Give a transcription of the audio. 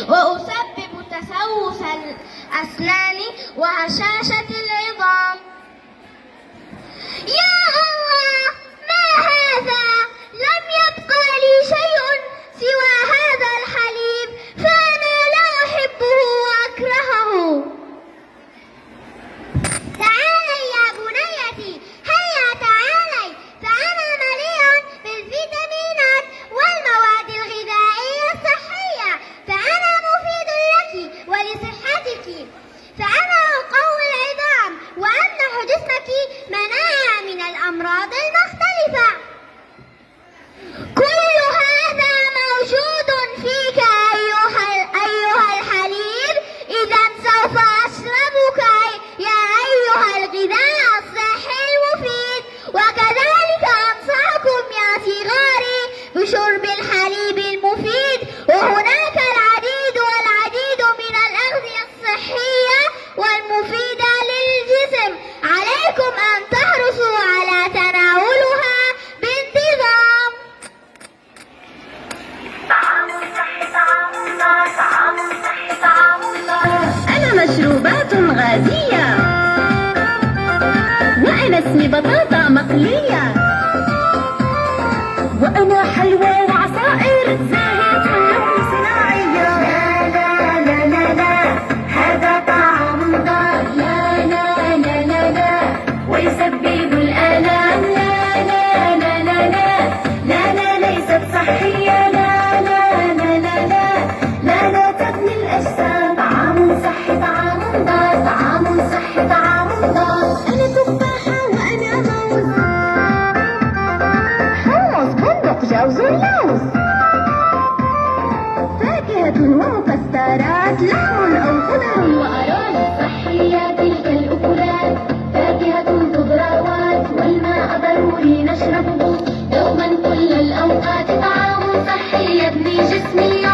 وأسبب تسوس الأسنان وهشاشة العظام. يا الله، ما هذا؟ لم يبقى لي شيء سوى هذا الحليب، فأنا لا أحبه وأكرهه. تعالي يا بنيتي، هيا تعالي، فأنا مليء بالفيتامينات والمواد الغذائية الصحية، فأنا مفيد لك ولصحتك، فأنا أقوي العظام وأمنح جسمك مناعة من الأمراض المختلفة. كل هذا موجود فيك أيها الحليب، إذا سوف أشربك يا أيها الغذاء الصحي المفيد. وكذلك أنصحكم يا صغاري بشرب الحليب المفيد، وهناك العديد والعديد من الأغذية الصحية والمفيدة للجسم، عليكم أن تحرصوا على تناولها بانتظام. أنا مشروبات غازية، وأنا اسمي بطاطا مقلية، وأنا حلوى وعصائر زاهية اللون صناعية. لا لا لا لا لا، هذا طعام ضار. لا لا لا لا لا، ويسبب الآلام. لا لا لا لا لا، لا لا ليست صحية. لا لا لا لا لا، لا لا تبني الأجسام. طعام صحي طعام ضار، طعام صحي طعام ضار. أنا تفاحة وأنا موز، حمص بندق جوز ولوز، فاكهة ومكسرات، لحم أو خضر وأرز. صحية تلك الأكلات، فاكهة خضروات، والماء ضروري نشربه دوما كل الأوقات. طعام صحي يبني جسمي